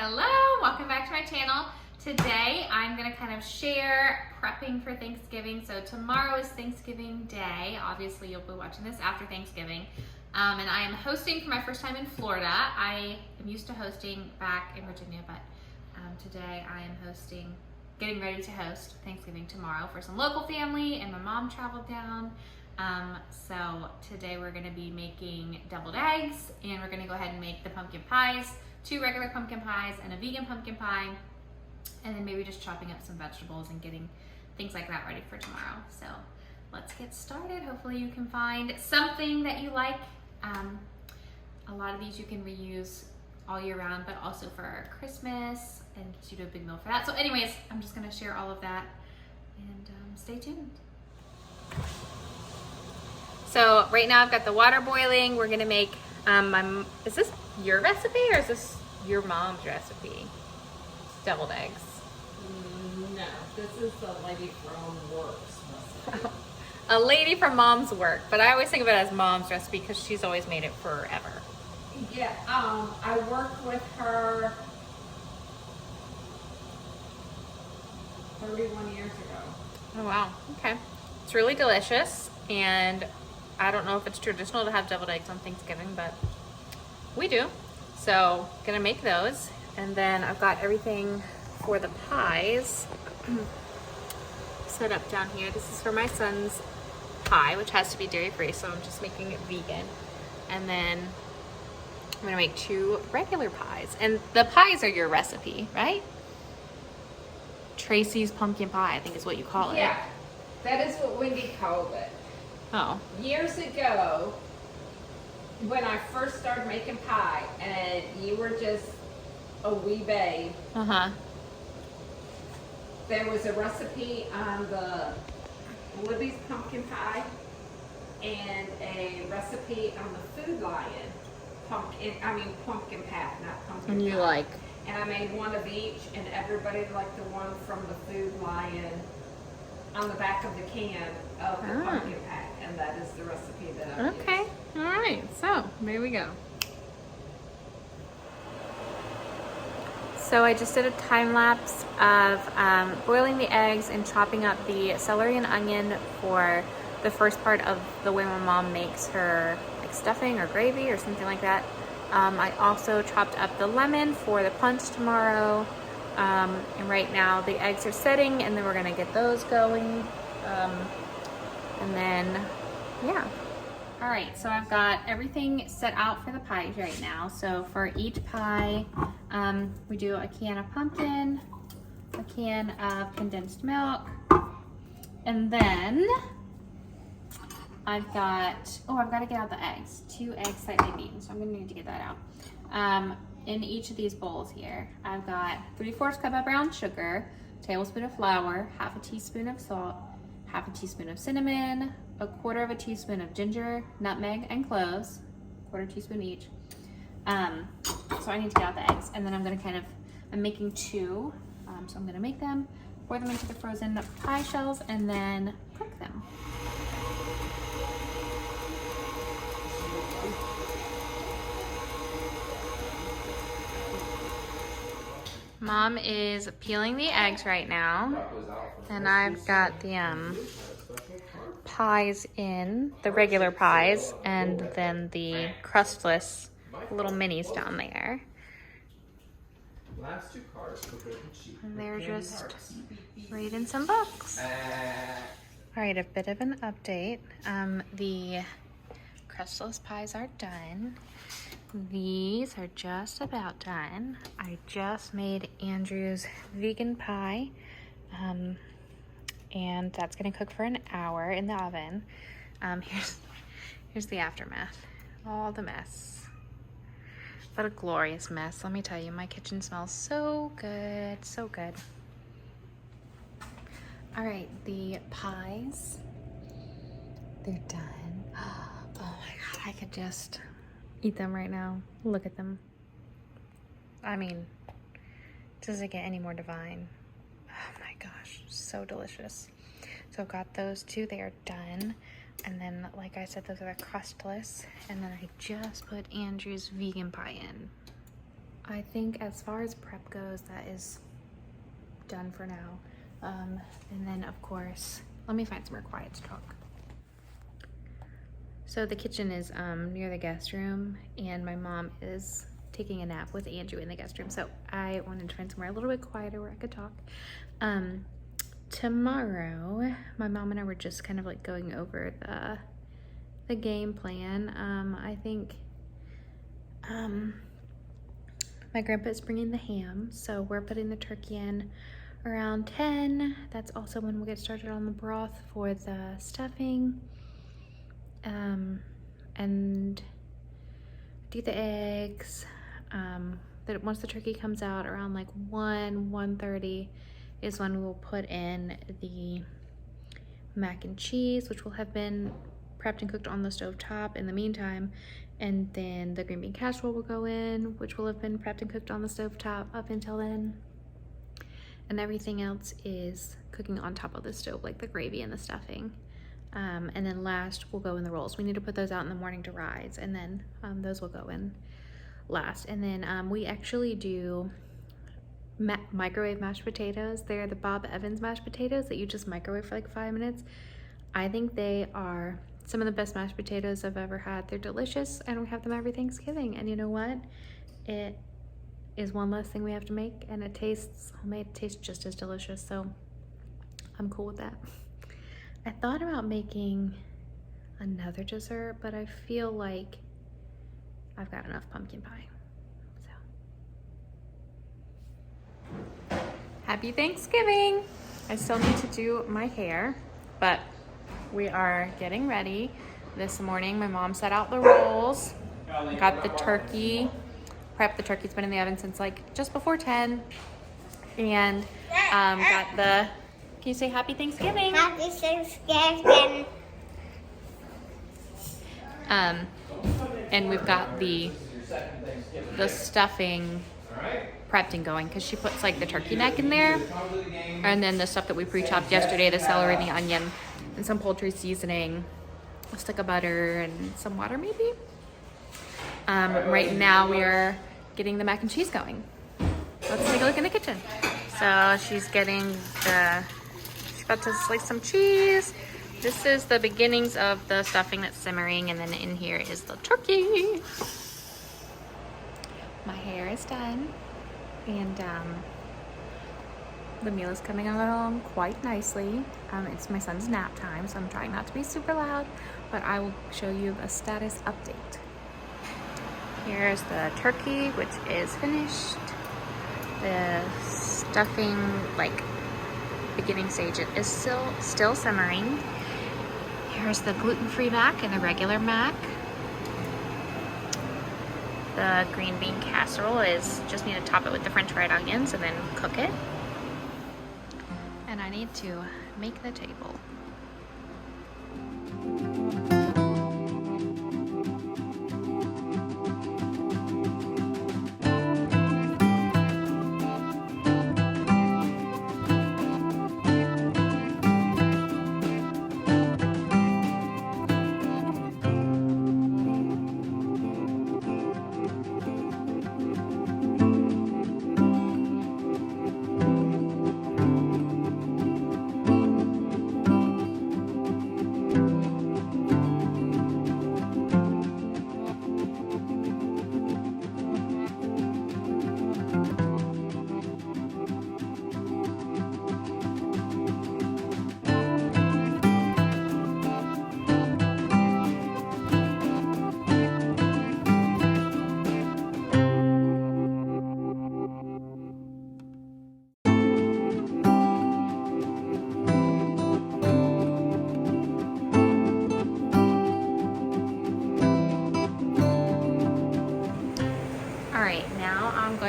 Hello, welcome back to my channel. Today I'm gonna kind of share prepping for Thanksgiving. So tomorrow is Thanksgiving Day. Obviously you'll be watching this after Thanksgiving. And I am hosting for my first time in Florida. I am used to hosting back in Virginia, but today I am hosting, getting ready to host Thanksgiving tomorrow for some local family, and my mom traveled down. So today we're gonna be making deviled eggs, and we're gonna go ahead and make the pumpkin pies, 2 regular pumpkin pies and a vegan pumpkin pie, and then maybe just chopping up some vegetables and getting things like that ready for tomorrow. So let's get started. Hopefully you can find something that you like. A lot of these you can reuse all year round, but also for Christmas, and in case you do a big meal for that. So anyways, I'm just gonna share all of that, and stay tuned. So right now I've got the water boiling. We're gonna make, is this your recipe or is this your mom's recipe? Deviled eggs. No, this is the lady from work's recipe. A lady from mom's work, but I always think of it as mom's recipe because she's always made it forever. Yeah, I worked with her 31 years ago. Oh wow, okay. It's really delicious, and I don't know if it's traditional to have deviled eggs on Thanksgiving, but we do. So gonna make those, and then I've got everything for the pies set up down here. This is for my son's pie, which has to be dairy free, so I'm just making it vegan. And then I'm gonna make 2 regular pies, and the pies are your recipe, right? Tracy's pumpkin pie, I think is what you call it. Yeah, that is what Wendy called it. Oh. Years ago, when I first started making pie, and you were just a wee babe, there was a recipe on the Libby's pumpkin pie and a recipe on the Food Lion pumpkin pie, not pumpkin And you pie. like? And I made one of each, and everybody liked the one from the Food Lion on the back of the can of the pumpkin pie, and that is the recipe that I use. Okay, all right, so there we go. So I just did a time lapse of boiling the eggs and chopping up the celery and onion for the first part of the way my mom makes her like stuffing or gravy or something like that. I also chopped up the lemon for the punch tomorrow. And right now the eggs are setting, and then we're gonna get those going. And then, yeah. All right, so I've got everything set out for the pies right now. So for each pie, we do a can of pumpkin, a can of condensed milk, and then I've got to get out the eggs. 2 eggs slightly beaten, so I'm gonna need to get that out. In each of these bowls here, I've got 3/4 cup of brown sugar, tablespoon of flour, 1/2 teaspoon of salt, 1/2 teaspoon of cinnamon, 1/4 teaspoon of ginger, nutmeg, and cloves, 1/4 teaspoon each. So I need to get out the eggs, and then I'm making 2, so I'm gonna make them, pour them into the frozen pie shells, and then cook them. Mom is peeling the eggs right now, and I've got the pies in, the regular pies, and then the crustless little minis down there. And they're just reading some books. All right, a bit of an update. The crustless pies are done. These are just about done. I just made Andrew's vegan pie, and that's gonna cook for an hour in the oven. Here's the aftermath, all the mess. What a glorious mess, let me tell you. My kitchen smells so good, so good. All right, the pies, they're done. Oh my God, I could just eat them right now. Look at them. I mean, does it get any more divine? Oh my gosh, so delicious. So I've got those 2, they are done. And then, like I said, those are the crustless. And then I just put Andrew's vegan pie in. I think as far as prep goes, that is done for now. And then of course, let me find somewhere quiet to talk. So the kitchen is near the guest room, and my mom is taking a nap with Andrew in the guest room. So I wanted to find somewhere a little bit quieter where I could talk. Tomorrow, my mom and I were just kind of like going over the game plan. I think my grandpa is bringing the ham, so we're putting the turkey in around 10. That's also when we'll get started on the broth for the stuffing. And do the eggs. Once the turkey comes out around like 1:30 is when we'll put in the mac and cheese, which will have been prepped and cooked on the stove top in the meantime. And then the green bean casserole will go in, which will have been prepped and cooked on the stove top up until then. And everything else is cooking on top of the stove, like the gravy and the stuffing. And then last we'll go in the rolls. We need to put those out in the morning to rise, and then those will go in last. And then we actually do microwave mashed potatoes. They're the Bob Evans mashed potatoes that you just microwave for like 5 minutes. I think they are some of the best mashed potatoes I've ever had. They're delicious, and we have them every Thanksgiving. And you know what? It is one less thing we have to make, and it tastes homemade. It tastes just as delicious, so I'm cool with that. I thought about making another dessert, but I feel like I've got enough pumpkin pie. So happy Thanksgiving! I still need to do my hair, but we are getting ready. This morning my mom set out the rolls, got the turkey, prepped the turkey. It's been in the oven since like just before 10, and got the, can you say happy Thanksgiving? Happy Thanksgiving. And we've got the stuffing prepped and going, because she puts like the turkey neck in there, and then the stuff that we pre-chopped yesterday, the celery and the onion, and some poultry seasoning, a stick of butter, and some water maybe. Right now we are getting the mac and cheese going. Let's take a look in the kitchen. So she's about to slice some cheese. This is the beginnings of the stuffing that's simmering, and then in here is the turkey. My hair is done, and the meal is coming along quite nicely. It's my son's nap time, so I'm trying not to be super loud, but I will show you a status update. Here's the turkey, which is finished. The stuffing, like beginning stage, it is still simmering. Here's the gluten-free mac and the regular mac. The green bean casserole is just need to top it with the french fried onions and then cook it. And I need to make the table.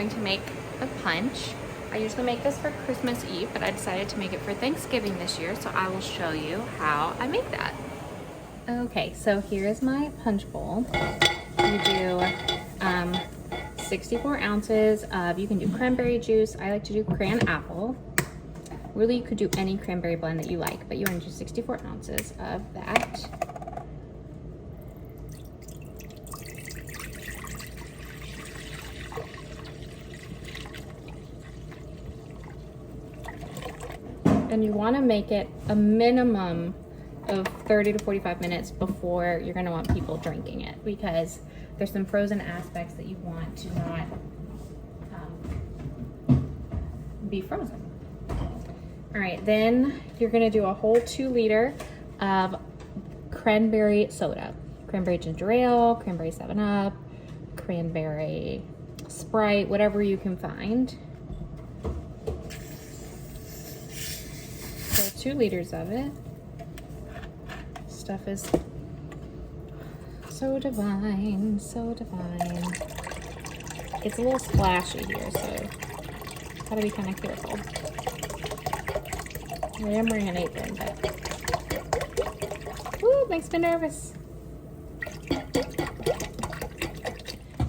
To make the punch. I usually make this for Christmas Eve, but I decided to make it for Thanksgiving this year, so I will show you how I make that. Okay, so here is my punch bowl. You do 64 ounces of, you can do cranberry juice. I like to do cran apple. Really, you could do any cranberry blend that you like, but you want to do 64 ounces of that. And you want to make it a minimum of 30 to 45 minutes before you're going to want people drinking it, because there's some frozen aspects that you want to not be frozen. All right, then you're going to do a whole 2 liter of cranberry soda. Cranberry ginger ale, cranberry 7-Up, cranberry Sprite, whatever you can find. So 2 liters of it. Stuff is so divine, so divine. It's a little splashy here, so gotta be kind of careful. I am wearing an apron, but ooh, makes me nervous.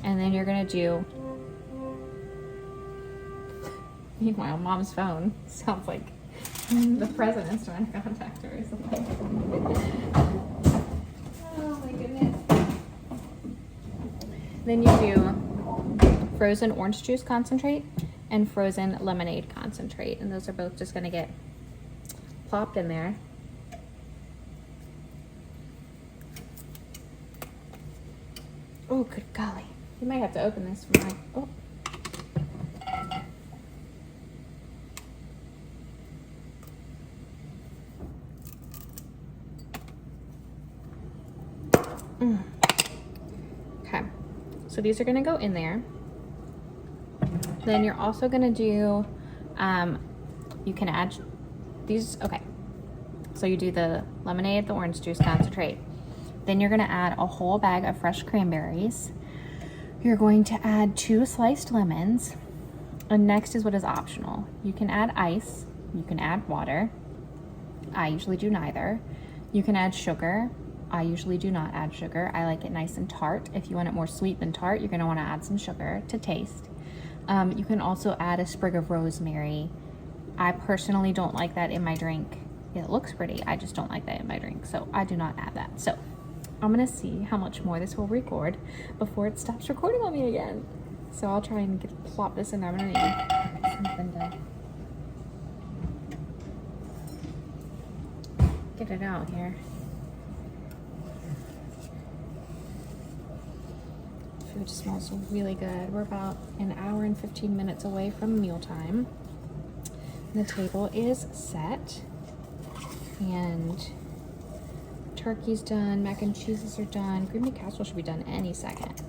And then you're gonna do, meanwhile, Mom's phone sounds like the president's trying to contact her or something. Oh my goodness. Then you do frozen orange juice concentrate and frozen lemonade concentrate. And those are both just gonna get plopped in there. Oh, good golly. You might have to open this for my, oh. Okay, so these are gonna go in there. Then you're also gonna do, you can add these, okay. So you do the lemonade, the orange juice concentrate. Then you're gonna add a whole bag of fresh cranberries. You're going to add 2 sliced lemons. And next is what is optional. You can add ice, you can add water. I usually do neither. You can add sugar. I usually do not add sugar. I like it nice and tart. If you want it more sweet than tart, you're gonna wanna add some sugar to taste. You can also add a sprig of rosemary. I personally don't like that in my drink. It looks pretty, I just don't like that in my drink, so I do not add that. So I'm gonna see how much more this will record before it stops recording on me again. So I'll try and plop this in there. I'm gonna need something to get it out here. Food smells really good. We're about an hour and 15 minutes away from mealtime. The table is set. And turkey's done, mac and cheeses are done. Green bean casserole should be done any second.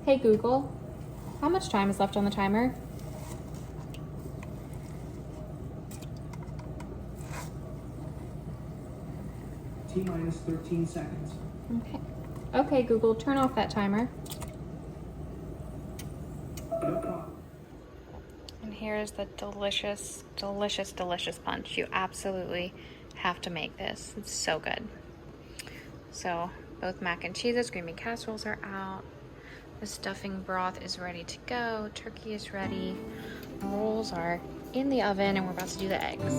Hey Google, how much time is left on the timer? T-minus 13 seconds. Okay. Okay, Google, turn off that timer. No problem. And here's the delicious, delicious, delicious punch. You absolutely have to make this. It's so good. So both mac and cheeses, green bean casseroles are out. The stuffing broth is ready to go. Turkey is ready. Rolls are in the oven, and we're about to do the eggs.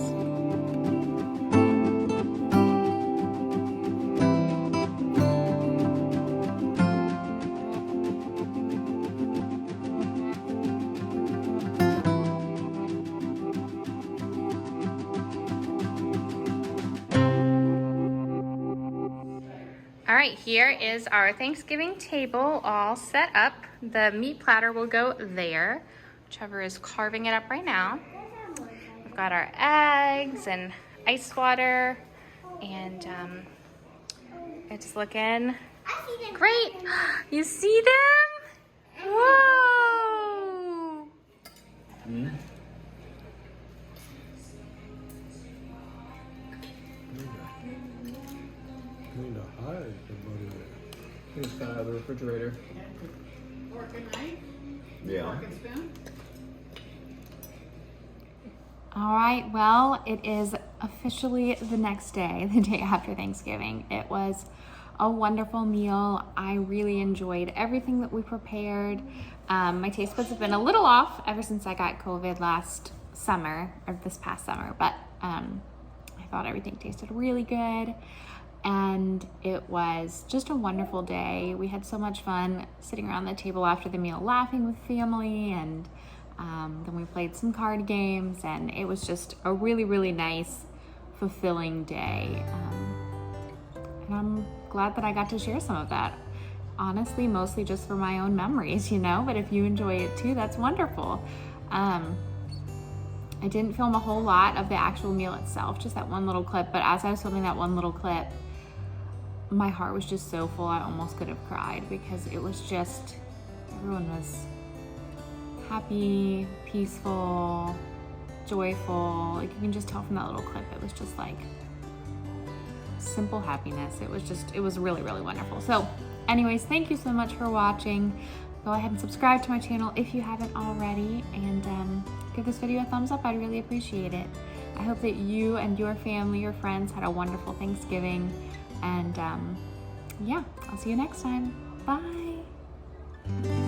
All right, here is our Thanksgiving table all set up. The meat platter will go there. Trevor is carving it up right now. We've got our eggs and ice water, and it's looking great. You see them? Whoa! Need to hide somebody there. He's got out of the refrigerator. Fork and knife? Yeah. Fork and spoon? All right, well, it is officially the next day, the day after Thanksgiving. It was a wonderful meal. I really enjoyed everything that we prepared. My taste buds have been a little off ever since I got COVID last summer, or this past summer, but I thought everything tasted really good. And it was just a wonderful day. We had so much fun sitting around the table after the meal, laughing with family, and Then we played some card games, and it was just a really, really nice, fulfilling day. And I'm glad that I got to share some of that. Honestly, mostly just for my own memories, you know, but if you enjoy it too, that's wonderful. I didn't film a whole lot of the actual meal itself, just that one little clip, but as I was filming that one little clip, my heart was just so full I almost could have cried, because it was just, everyone was happy, peaceful, joyful. Like, you can just tell from that little clip, it was just like simple happiness. It was really, really wonderful. So anyways, thank you so much for watching. Go ahead and subscribe to my channel if you haven't already, and give this video a thumbs up. I'd really appreciate it. I hope that you and your family, your friends had a wonderful Thanksgiving, and yeah, I'll see you next time. Bye.